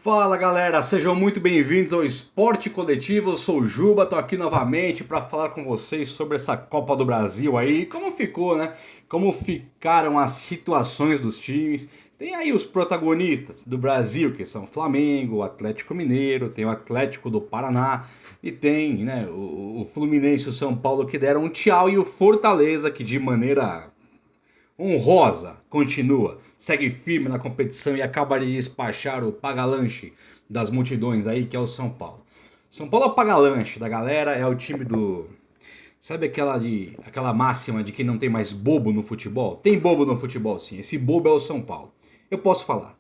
Fala galera, sejam muito bem-vindos ao Esporte Coletivo. Eu sou o Juba, tô aqui novamente para falar com vocês sobre essa Copa do Brasil aí, como ficou, né? Como ficaram as situações dos times. Tem aí os protagonistas do Brasil, que são o Flamengo, o Atlético Mineiro, tem o Atlético do Paraná e tem, né, o Fluminense e o São Paulo que deram um tchau e o Fortaleza que de maneira honrosa, continua, segue firme na competição e acaba de despachar o paga-lanche das multidões aí, que é o São Paulo. São Paulo é o paga-lanche da galera, é o time do... Sabe aquela máxima de que não tem mais bobo no futebol? Tem bobo no futebol sim, esse bobo é o São Paulo. Eu posso falar.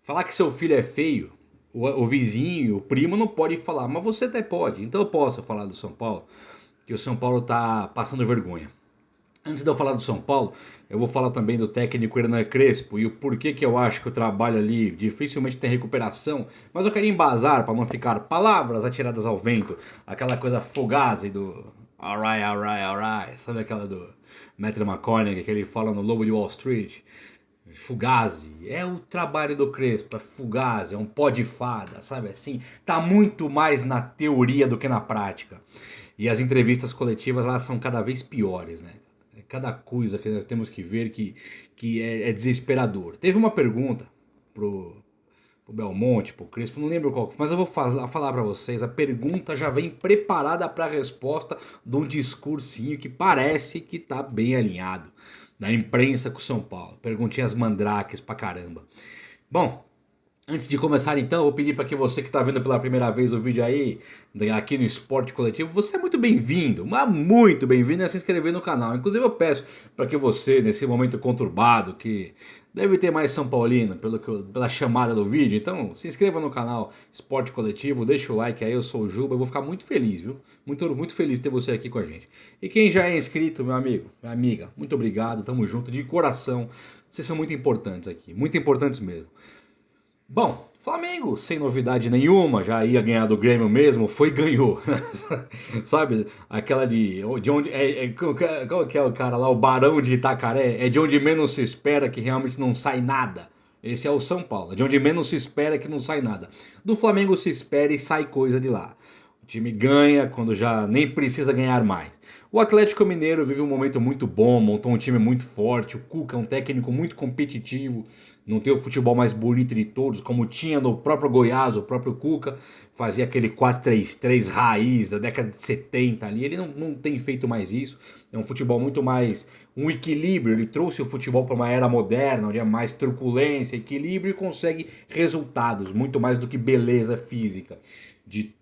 Falar que seu filho é feio, o vizinho, o primo não pode falar, mas você até pode. Então eu posso falar do São Paulo, que o São Paulo tá passando vergonha. Antes de eu falar do São Paulo, eu vou falar também do técnico Hernan Crespo e o porquê que eu acho que o trabalho ali dificilmente tem recuperação, mas eu queria embasar para não ficar palavras atiradas ao vento, aquela coisa fugaz do alright, alright, alright, sabe aquela do Matthew McConaughey que ele fala no Lobo de Wall Street? Fugazi, é o trabalho do Crespo, é Fugazi, é um pó de fada, sabe assim? Tá muito mais na teoria do que na prática. E as entrevistas coletivas elas são cada vez piores, né? É cada coisa que nós temos que ver que é desesperador. Teve uma pergunta pro Belmonte, pro Crespo, não lembro qual, mas eu vou falar para vocês. A pergunta já vem preparada para a resposta de um discursinho que parece que tá bem alinhado da imprensa com o São Paulo. Perguntinhas mandrakes pra caramba. Bom, antes de começar então, eu vou pedir para que você que está vendo pela primeira vez o vídeo aí, aqui no Esporte Coletivo, você é muito bem-vindo, mas muito bem-vindo a se inscrever no canal. Inclusive eu peço para que você, nesse momento conturbado, que deve ter mais São Paulino pela chamada do vídeo, então se inscreva no canal Esporte Coletivo, deixa o like aí, eu sou o Juba, eu vou ficar muito feliz, viu? Muito feliz de ter você aqui com a gente. E quem já é inscrito, meu amigo, minha amiga, muito obrigado, tamo junto, de coração, vocês são muito importantes aqui, muito importantes mesmo. Bom, Flamengo, sem novidade nenhuma, já ia ganhar do Grêmio mesmo, foi e ganhou. Sabe, aquela de onde. Qual que é o cara lá, o Barão de Itacaré? É de onde menos se espera que realmente não sai nada. Esse é o São Paulo, de onde menos se espera que não sai nada. Do Flamengo se espera e sai coisa de lá. O time ganha quando já nem precisa ganhar mais. O Atlético Mineiro vive um momento muito bom, montou um time muito forte. O Cuca é um técnico muito competitivo. Não tem o futebol mais bonito de todos, como tinha no próprio Goiás, o próprio Cuca. Fazia aquele 4-3-3 raiz da década de 70 ali. Ele não tem feito mais isso. É um futebol muito mais um equilíbrio. Ele trouxe o futebol para uma era moderna, onde é mais truculência, equilíbrio e consegue resultados, muito mais do que beleza física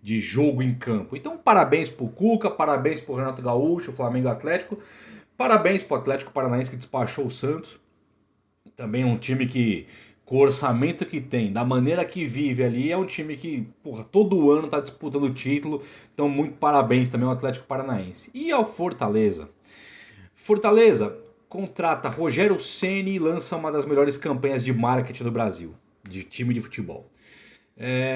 de jogo em campo. Então, parabéns pro Cuca, parabéns pro Renato Gaúcho, Flamengo Atlético, parabéns pro Atlético Paranaense que despachou o Santos. Também é um time que, com o orçamento que tem, da maneira que vive ali, é um time que, porra, todo ano tá disputando o título. Então, muito parabéns também ao Atlético Paranaense. E ao Fortaleza. Fortaleza contrata Rogério Ceni e lança uma das melhores campanhas de marketing do Brasil, de time de futebol.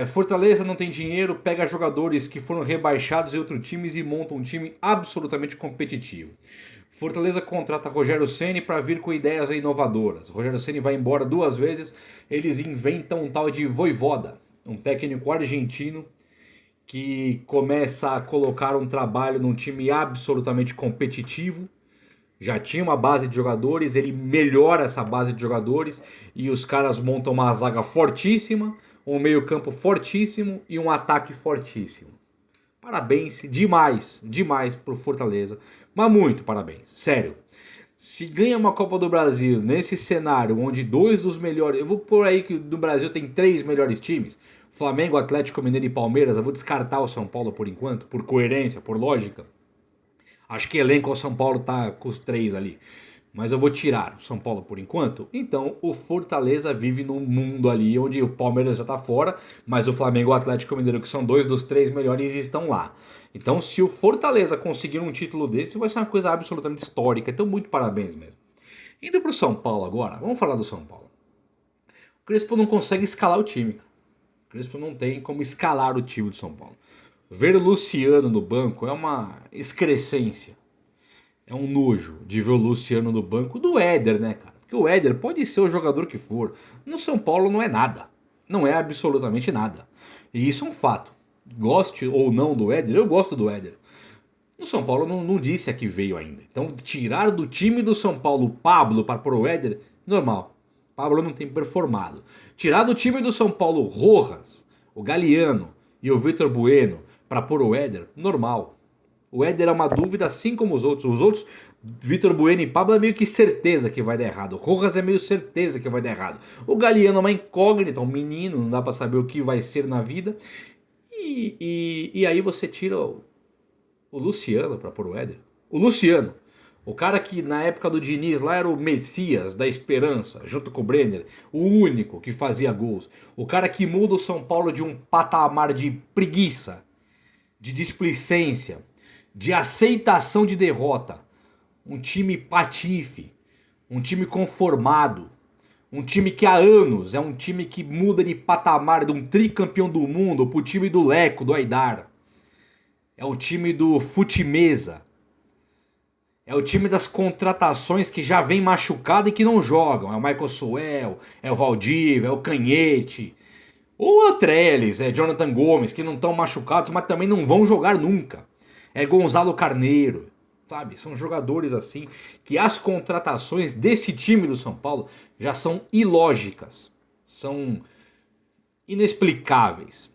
Fortaleza não tem dinheiro, pega jogadores que foram rebaixados em outros times e monta um time absolutamente competitivo. Fortaleza contrata Rogério Ceni para vir com ideias inovadoras. Rogério Ceni vai embora duas vezes, eles inventam um tal de Vojvoda, um técnico argentino que começa a colocar um trabalho num time absolutamente competitivo. Já tinha uma base de jogadores, ele melhora essa base de jogadores e os caras montam uma zaga fortíssima, um meio-campo fortíssimo e um ataque fortíssimo. Parabéns demais, demais pro Fortaleza, mas muito parabéns, sério. Se ganha uma Copa do Brasil nesse cenário onde dois dos melhores, eu vou por aí que no Brasil tem três melhores times, Flamengo, Atlético Mineiro e Palmeiras, eu vou descartar o São Paulo por enquanto, por coerência, por lógica. Acho que elenco o São Paulo tá com os três ali. Mas eu vou tirar o São Paulo por enquanto. Então o Fortaleza vive num mundo ali onde o Palmeiras já tá fora, mas o Flamengo e o Atlético Mineiro, que são dois dos três melhores, estão lá. Então se o Fortaleza conseguir um título desse, vai ser uma coisa absolutamente histórica. Então muito parabéns mesmo. Indo pro São Paulo agora, vamos falar do São Paulo. O Crespo não consegue escalar o time. O Crespo não tem como escalar o time do São Paulo. Ver o Luciano no banco é uma excrescência. É um nojo de ver o Luciano no banco do Éder, né, cara? Porque o Éder pode ser o jogador que for. No São Paulo não é nada. não é absolutamente nada. E isso é um fato. Goste ou não do Éder, eu gosto do Éder. O São Paulo não disse a que veio ainda. Então, tirar do time do São Paulo o Pablo para pôr o Éder, normal. O Pablo não tem performado. Tirar do time do São Paulo o Rojas, o Galeano e o Vitor Bueno para pôr o Éder, normal. O Éder é uma dúvida assim como os outros. Os outros, Vitor Bueno e Pablo, é meio que certeza que vai dar errado. O Rojas é meio certeza que vai dar errado. O Galeano é uma incógnita, um menino, não dá para saber o que vai ser na vida. E aí você tira o Luciano para pôr o Éder. O Luciano, o cara que na época do Diniz lá era o Messias da esperança, junto com o Brenner, o único que fazia gols. O cara que muda o São Paulo de um patamar de preguiça, de displicência, de aceitação de derrota. Um time patife, um time conformado, um time que há anos é um time que muda de patamar de um tricampeão do mundo pro time do Leco, do Aidar. É o time do fute-mesa. É o time das contratações que já vem machucado e que não jogam. É o Michael Suel, é o Valdívia, é o Canhete. Ou o Trellis, é Jonathan Gomes, que não estão machucados, mas também não vão jogar nunca. É Gonzalo Carneiro, sabe? São jogadores assim que as contratações desse time do São Paulo já são ilógicas. São inexplicáveis.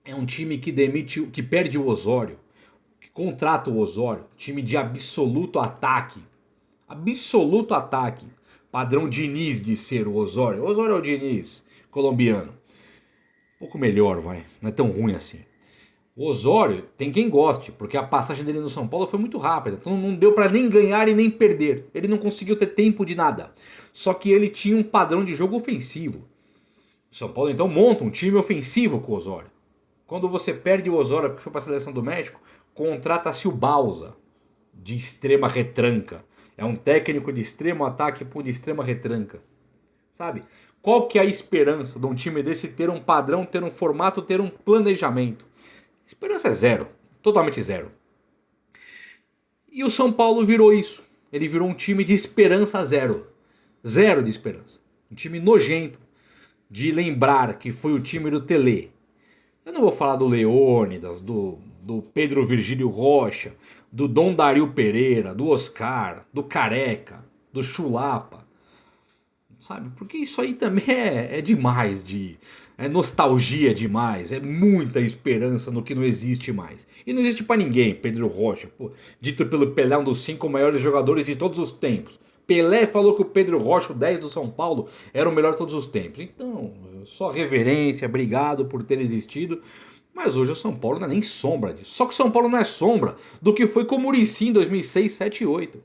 É um time que demite, que perde o Osório, que contrata o Osório, time de absoluto ataque. Absoluto ataque. Padrão Diniz de ser o Osório. O Osório é o Diniz colombiano. Um pouco melhor, vai. Não é tão ruim assim. O Osório tem quem goste, porque a passagem dele no São Paulo foi muito rápida. Então não deu para nem ganhar e nem perder. Ele não conseguiu ter tempo de nada. Só que ele tinha um padrão de jogo ofensivo. O São Paulo então monta um time ofensivo com o Osório. Quando você perde o Osório porque foi para a seleção do México, contrata-se o Bausa, de extrema retranca. É um técnico de extremo ataque por de extrema retranca. Sabe? Qual que é a esperança de um time desse ter um padrão, ter um formato, ter um planejamento? A esperança é zero. Totalmente zero. E o São Paulo virou isso. Ele virou um time de esperança zero. Zero de esperança. Um time nojento de lembrar que foi o time do Tele. Eu não vou falar do Leônidas, do Pedro Virgílio Rocha, do Dom Dario Pereira, do Oscar, do Careca, do Chulapa. Sabe? Porque isso aí também é demais, é nostalgia demais, é muita esperança no que não existe mais. E não existe pra ninguém, Pedro Rocha, pô, dito pelo Pelé, um dos 5 maiores jogadores de todos os tempos. Pelé falou que o Pedro Rocha, o 10 do São Paulo, era o melhor de todos os tempos. Então, só reverência, obrigado por ter existido. Mas hoje o São Paulo não é nem sombra disso. Só que o São Paulo não é sombra do que foi com o Muricy em 2006, 7 e 8.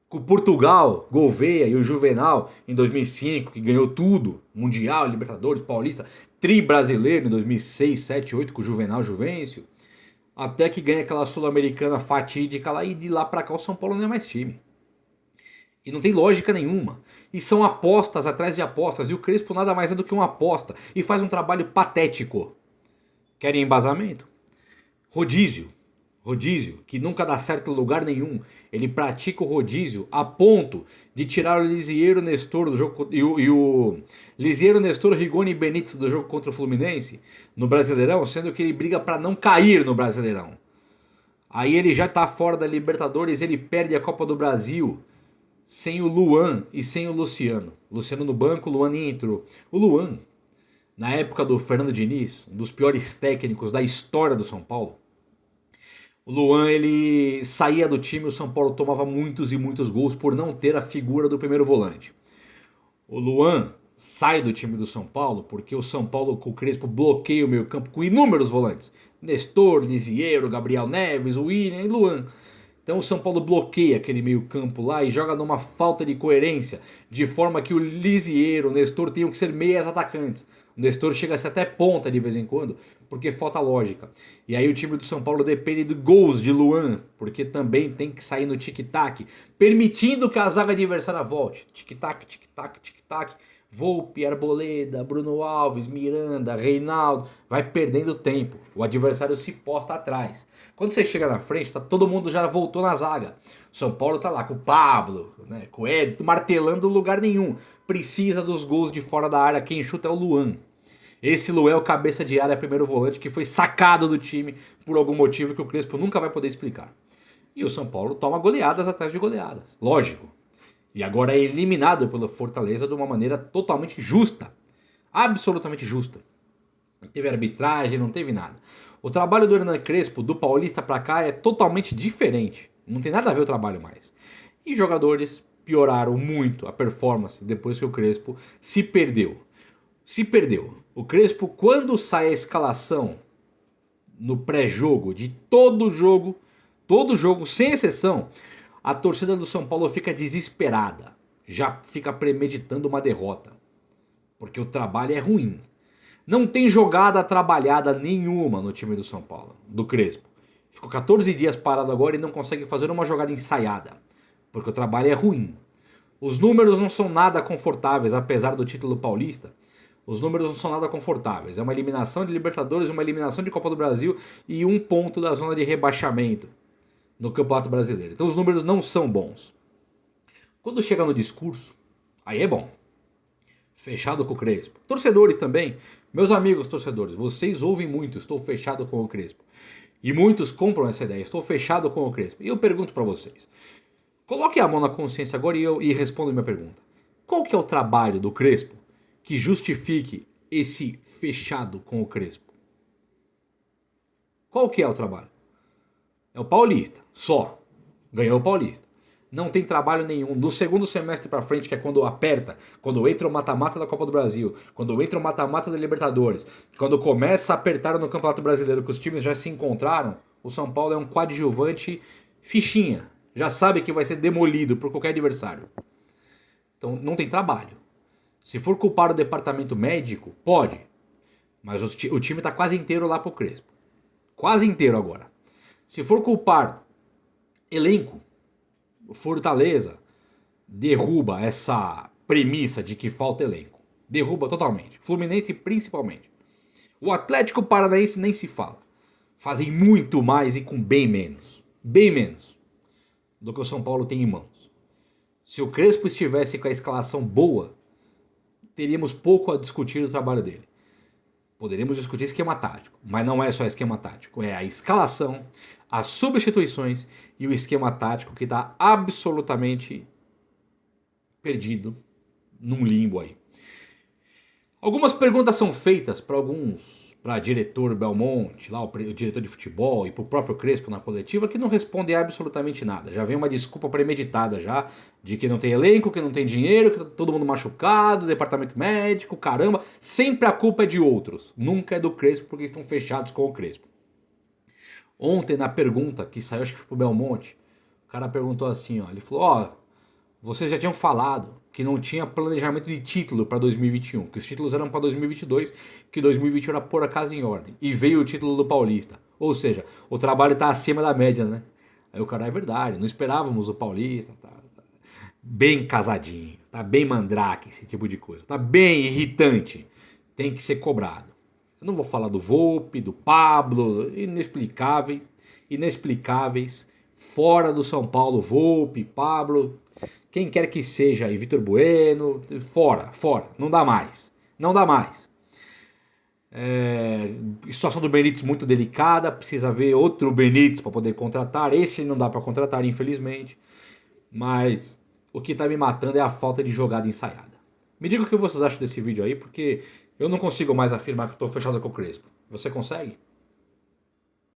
Com o Portugal, Gouveia e o Juvenal em 2005, que ganhou tudo. Mundial, Libertadores, Paulista. Tri brasileiro em 2006, 7 e 8 com o Juvenal Juvencio. Até que ganha aquela Sul-Americana fatídica lá e de lá pra cá o São Paulo não é mais time. E não tem lógica nenhuma. E são apostas atrás de apostas. E o Crespo nada mais é do que uma aposta. E faz um trabalho patético. Querem embasamento? Rodízio. Rodízio, que nunca dá certo em lugar nenhum. Ele pratica o rodízio a ponto de tirar o Lisieiro Nestor do jogo e o Lisieiro Nestor, Rigoni e Benítez do jogo contra o Fluminense no Brasileirão, sendo que ele briga para não cair no Brasileirão. Aí ele já tá fora da Libertadores, ele perde a Copa do Brasil sem o Luan e sem o Luciano. Luciano no banco, o Luan nem entrou. O Luan, na época do Fernando Diniz, um dos piores técnicos da história do São Paulo, o Luan, ele saía do time, o São Paulo tomava muitos e muitos gols por não ter a figura do primeiro volante. O Luan sai do time do São Paulo porque o São Paulo com o Crespo bloqueia o meio campo com inúmeros volantes. Nestor, Lisieiro, Gabriel Neves, William e Luan. Então o São Paulo bloqueia aquele meio campo lá e joga numa falta de coerência, de forma que o Lisieiro, o Nestor tenham que ser meias atacantes. O Nestor chega a ser até ponta de vez em quando, porque falta lógica. E aí o time do São Paulo depende de gols de Luan, porque também tem que sair no tic-tac, permitindo que a zaga adversária volte. Tic-tac, tic-tac, tic-tac. Volpe, Arboleda, Bruno Alves, Miranda, Reinaldo, vai perdendo tempo. O adversário se posta atrás. Quando você chega na frente, todo mundo já voltou na zaga. São Paulo tá lá com o Pablo, com o Edito, martelando lugar nenhum. Precisa dos gols de fora da área, quem chuta é o Luan. Esse Luel, cabeça de área, primeiro volante, que foi sacado do time por algum motivo que o Crespo nunca vai poder explicar. E o São Paulo toma goleadas atrás de goleadas, lógico. E agora é eliminado pelo Fortaleza de uma maneira totalmente justa. Absolutamente justa. Não teve arbitragem, não teve nada. O trabalho do Hernan Crespo, do Paulista pra cá, é totalmente diferente. Não tem nada a ver o trabalho mais. E jogadores pioraram muito a performance depois que o Crespo se perdeu. Se perdeu. O Crespo, quando sai a escalação no pré-jogo de todo jogo, sem exceção, a torcida do São Paulo fica desesperada. Já fica premeditando uma derrota. Porque o trabalho é ruim. Não tem jogada trabalhada nenhuma no time do São Paulo, do Crespo. Ficou 14 dias parado agora e não consegue fazer uma jogada ensaiada. Porque o trabalho é ruim. Os números não são nada confortáveis, apesar do título paulista. Os números não são nada confortáveis. É uma eliminação de Libertadores, uma eliminação de Copa do Brasil e 1 ponto da zona de rebaixamento no Campeonato Brasileiro. Então os números não são bons. Quando chega no discurso, aí é bom. Fechado com o Crespo. Torcedores também. Meus amigos torcedores, vocês ouvem muito, estou fechado com o Crespo. E muitos compram essa ideia, estou fechado com o Crespo. E eu pergunto para vocês. Coloque a mão na consciência agora e respondam minha pergunta. Qual que é o trabalho do Crespo que justifique esse fechado com o Crespo? Qual que é o trabalho? É o Paulista, só. Ganhou o Paulista. Não tem trabalho nenhum. Do segundo semestre pra frente, que é quando aperta, quando entra o mata-mata da Copa do Brasil, quando entra o mata-mata da Libertadores, quando começa a apertar no Campeonato Brasileiro, que os times já se encontraram, o São Paulo é um coadjuvante fichinha. Já sabe que vai ser demolido por qualquer adversário. Então não tem trabalho. Se for culpar o departamento médico, pode. Mas o time tá quase inteiro lá pro Crespo. Quase inteiro agora. Se for culpar elenco, o Fortaleza derruba essa premissa de que falta elenco. Derruba totalmente. Fluminense principalmente. O Atlético Paranaense nem se fala. Fazem muito mais e com bem menos. Bem menos do que o São Paulo tem em mãos. Se o Crespo estivesse com a escalação boa, teríamos pouco a discutir do trabalho dele. Poderíamos discutir esquema tático, mas não é só esquema tático, é a escalação, as substituições e o esquema tático que está absolutamente perdido num limbo aí. Algumas perguntas são feitas para diretor Belmonte, lá o diretor de futebol e para o próprio Crespo na coletiva que não respondem absolutamente nada. Já vem uma desculpa premeditada já de que não tem elenco, que não tem dinheiro, que tá todo mundo machucado, departamento médico, caramba. Sempre a culpa é de outros, nunca é do Crespo porque estão fechados com o Crespo. Ontem na pergunta que saiu, acho que foi pro Belmonte, o cara perguntou assim, ó, ele falou, vocês já tinham falado que não tinha planejamento de título para 2021, que os títulos eram para 2022, que 2021 era pôr a casa em ordem. E veio o título do Paulista. Ou seja, o trabalho está acima da média, né? Aí o cara, é verdade, não esperávamos o Paulista, tá bem casadinho, tá bem mandrake, esse tipo de coisa. Tá bem irritante, tem que ser cobrado. Eu não vou falar do Volpi, do Pablo, inexplicáveis, fora do São Paulo, Volpi, Pablo, quem quer que seja aí, Vitor Bueno, fora, não dá mais. Situação do Benítez muito delicada, precisa ver outro Benítez para poder contratar, esse não dá para contratar, infelizmente, mas o que tá me matando é a falta de jogada ensaiada. Me diga o que vocês acham desse vídeo aí, porque eu não consigo mais afirmar que eu tô fechado com o Crespo. Você consegue?